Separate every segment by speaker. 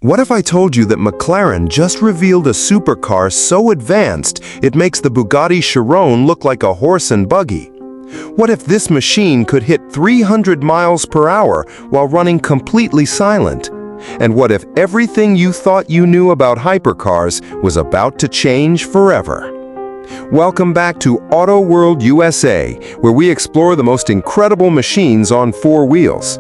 Speaker 1: What if I told you that McLaren just revealed a supercar so advanced it makes the Bugatti Chiron look like a horse and buggy? What if this machine could hit 300 miles per hour while running completely silent? And what if everything you thought you knew about hypercars was about to change forever? Welcome back to Auto World USA, where we explore the most incredible machines on four wheels.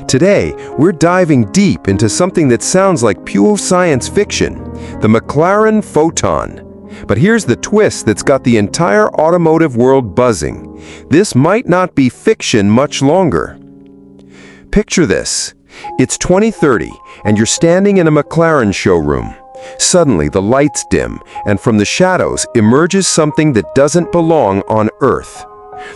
Speaker 1: Today, we're diving deep into something that sounds like pure science fiction, the McLaren Photon. But here's the twist that's got the entire automotive world buzzing. This might not be fiction much longer. Picture this. It's 2030, and you're standing in a McLaren showroom. Suddenly, the lights dim, and from the shadows emerges something that doesn't belong on Earth.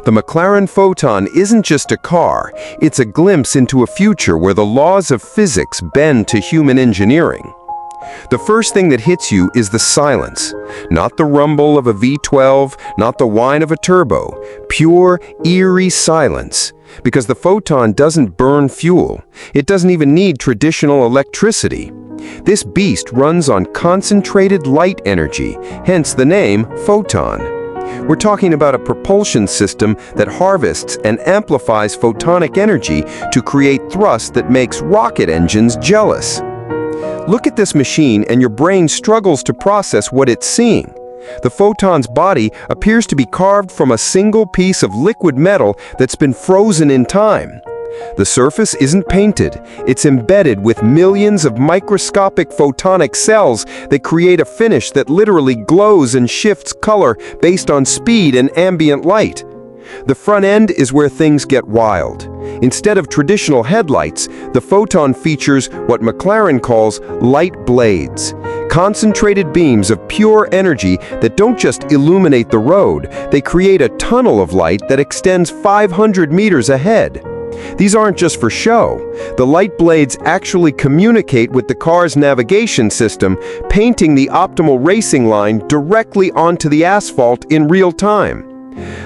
Speaker 1: The McLaren Photon isn't just a car, it's a glimpse into a future where the laws of physics bend to human engineering. The first thing that hits you is the silence. Not the rumble of a V12, not the whine of a turbo. Pure, eerie silence. Because the Photon doesn't burn fuel. It doesn't even need traditional electricity. This beast runs on concentrated light energy, hence the name Photon. We're talking about a propulsion system that harvests and amplifies photonic energy to create thrust that makes rocket engines jealous. Look at this machine and your brain struggles to process what it's seeing. The Photon's body appears to be carved from a single piece of liquid metal that's been frozen in time. The surface isn't painted, it's embedded with millions of microscopic photonic cells that create a finish that literally glows and shifts color based on speed and ambient light. The front end is where things get wild. Instead of traditional headlights, the Photon features what McLaren calls light blades. Concentrated beams of pure energy that don't just illuminate the road, they create a tunnel of light that extends 500 meters ahead. These aren't just for show. The light blades actually communicate with the car's navigation system, painting the optimal racing line directly onto the asphalt in real time.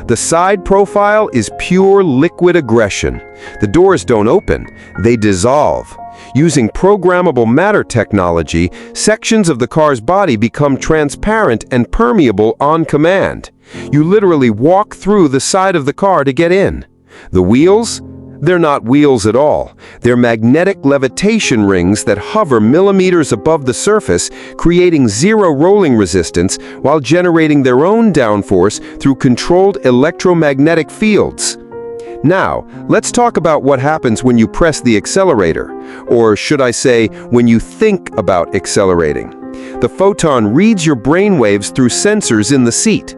Speaker 1: The side profile is pure liquid aggression. The doors don't open, they dissolve. Using programmable matter technology, sections of the car's body become transparent and permeable on command. You literally walk through the side of the car to get in. The wheels? They're not wheels at all. They're magnetic levitation rings that hover millimeters above the surface, creating zero rolling resistance while generating their own downforce through controlled electromagnetic fields. Now, let's talk about what happens when you press the accelerator, or should I say, when you think about accelerating. The Photon reads your brainwaves through sensors in the seat.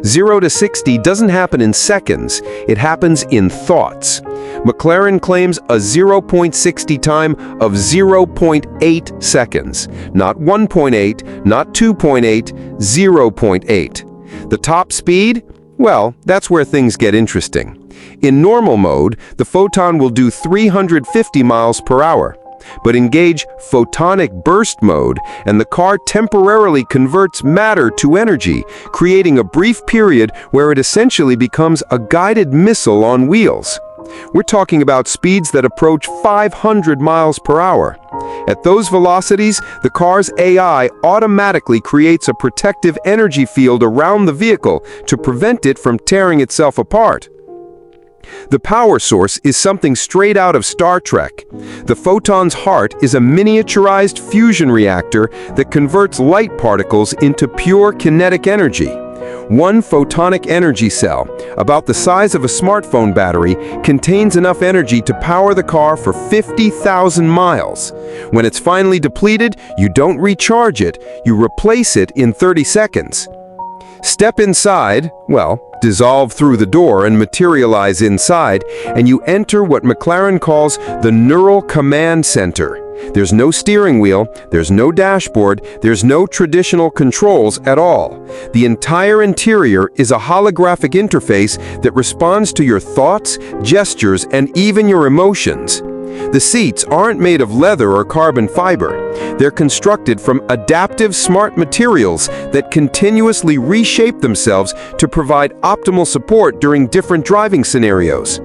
Speaker 1: 0 to 60 doesn't happen in seconds, it happens in thoughts. McLaren claims a 0.60 time of 0.8 seconds. Not 1.8, not 2.8, 0.8. The top speed? Well, that's where things get interesting. In normal mode, the Photon will do 350 miles per hour. But engage photonic burst mode, and the car temporarily converts matter to energy, creating a brief period where it essentially becomes a guided missile on wheels. We're talking about speeds that approach 500 miles per hour. At those velocities, the car's AI automatically creates a protective energy field around the vehicle to prevent it from tearing itself apart. The power source is something straight out of Star Trek. The Photon's heart is a miniaturized fusion reactor that converts light particles into pure kinetic energy. One photonic energy cell, about the size of a smartphone battery, contains enough energy to power the car for 50,000 miles. When it's finally depleted, you don't recharge it, you replace it in 30 seconds. Step inside, dissolve through the door and materialize inside, and you enter what McLaren calls the Neural Command Center. There's no steering wheel, there's no dashboard, there's no traditional controls at all. The entire interior is a holographic interface that responds to your thoughts, gestures, and even your emotions. The seats aren't made of leather or carbon fiber. They're constructed from adaptive smart materials that continuously reshape themselves to provide optimal support during different driving scenarios.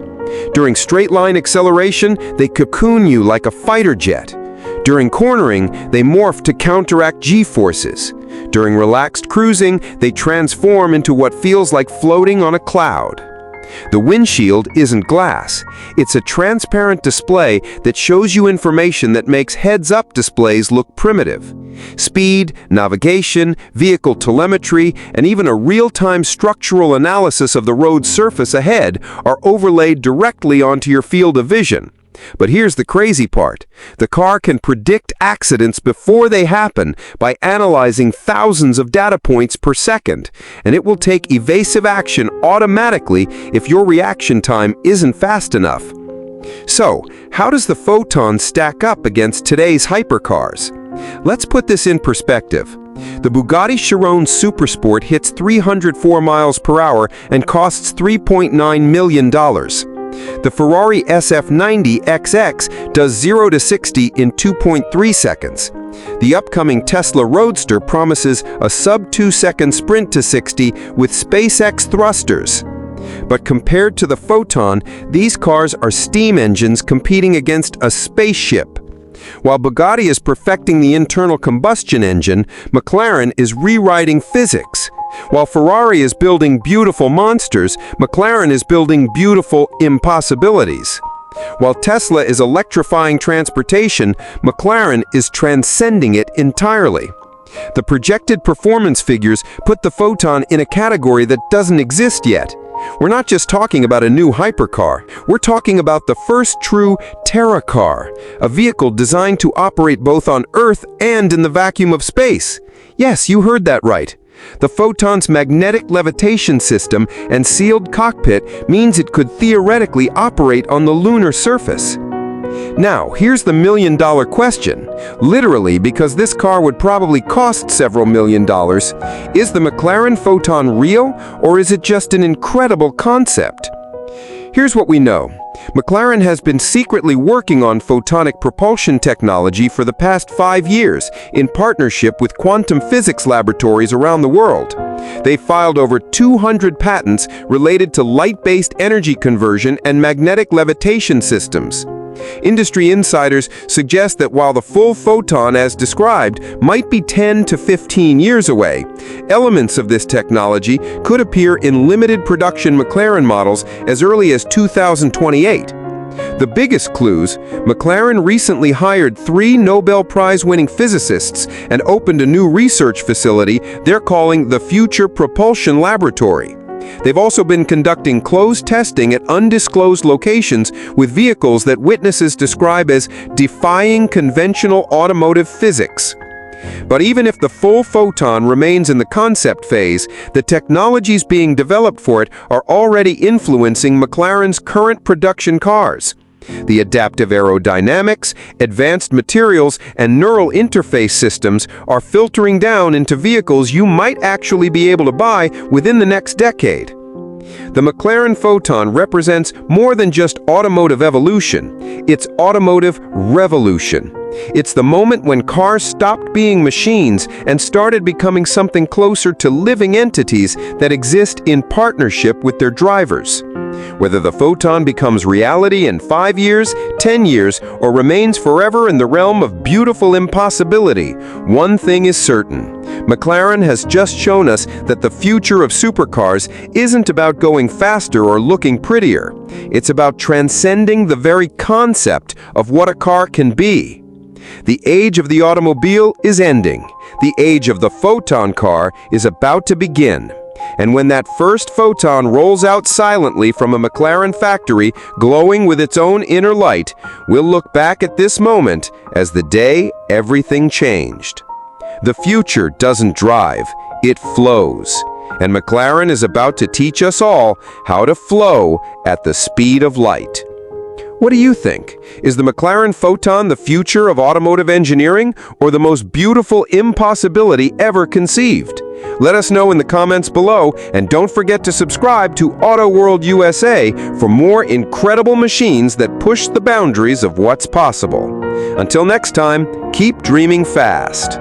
Speaker 1: During straight-line acceleration, they cocoon you like a fighter jet. During cornering, they morph to counteract G-forces. During relaxed cruising, they transform into what feels like floating on a cloud. The windshield isn't glass. It's a transparent display that shows you information that makes heads-up displays look primitive. Speed, navigation, vehicle telemetry, and even a real-time structural analysis of the road surface ahead are overlaid directly onto your field of vision. But here's the crazy part. The car can predict accidents before they happen by analyzing thousands of data points per second, and it will take evasive action automatically if your reaction time isn't fast enough. So, how does the Photon stack up against today's hypercars? Let's put this in perspective. The Bugatti Chiron Supersport hits 304 miles per hour and costs $3.9 million. The Ferrari SF90 XX does 0 to 60 in 2.3 seconds. The upcoming Tesla Roadster promises a sub-2-second sprint to 60 with SpaceX thrusters. But compared to the Photon, these cars are steam engines competing against a spaceship. While Bugatti is perfecting the internal combustion engine, McLaren is rewriting physics. While Ferrari is building beautiful monsters, McLaren is building beautiful impossibilities. While Tesla is electrifying transportation, McLaren is transcending it entirely. The projected performance figures put the Photon in a category that doesn't exist yet. We're not just talking about a new hypercar, we're talking about the first true Terracar, a vehicle designed to operate both on Earth and in the vacuum of space. Yes, you heard that right. The Photon's magnetic levitation system and sealed cockpit means it could theoretically operate on the lunar surface. Now, here's the million-dollar question. Literally, because this car would probably cost several $1 million, is the McLaren Photon real, or is it just an incredible concept? Here's what we know. McLaren has been secretly working on photonic propulsion technology for the past 5 years in partnership with quantum physics laboratories around the world. They filed over 200 patents related to light-based energy conversion and magnetic levitation systems. Industry insiders suggest that while the full Photon, as described, might be 10 to 15 years away, elements of this technology could appear in limited production McLaren models as early as 2028. The biggest clues: McLaren recently hired 3 Nobel Prize-winning physicists and opened a new research facility they're calling the Future Propulsion Laboratory. They've also been conducting closed testing at undisclosed locations with vehicles that witnesses describe as defying conventional automotive physics. But even if the full Photon remains in the concept phase, the technologies being developed for it are already influencing McLaren's current production cars. The adaptive aerodynamics, advanced materials, and neural interface systems are filtering down into vehicles you might actually be able to buy within the next decade. The McLaren Photon represents more than just automotive evolution, it's automotive revolution. It's the moment when cars stopped being machines and started becoming something closer to living entities that exist in partnership with their drivers. Whether the Photon becomes reality in 5 years, 10 years, or remains forever in the realm of beautiful impossibility, one thing is certain. McLaren has just shown us that the future of supercars isn't about going faster or looking prettier. It's about transcending the very concept of what a car can be. The age of the automobile is ending. The age of the Photon car is about to begin. And when that first Photon rolls out silently from a McLaren factory, glowing with its own inner light, we'll look back at this moment as the day everything changed. The future doesn't drive, it flows. And McLaren is about to teach us all how to flow at the speed of light. What do you think? Is the McLaren Photon the future of automotive engineering, or the most beautiful impossibility ever conceived? Let us know in the comments below, and don't forget to subscribe to Auto World USA for more incredible machines that push the boundaries of what's possible. Until next time, keep dreaming fast.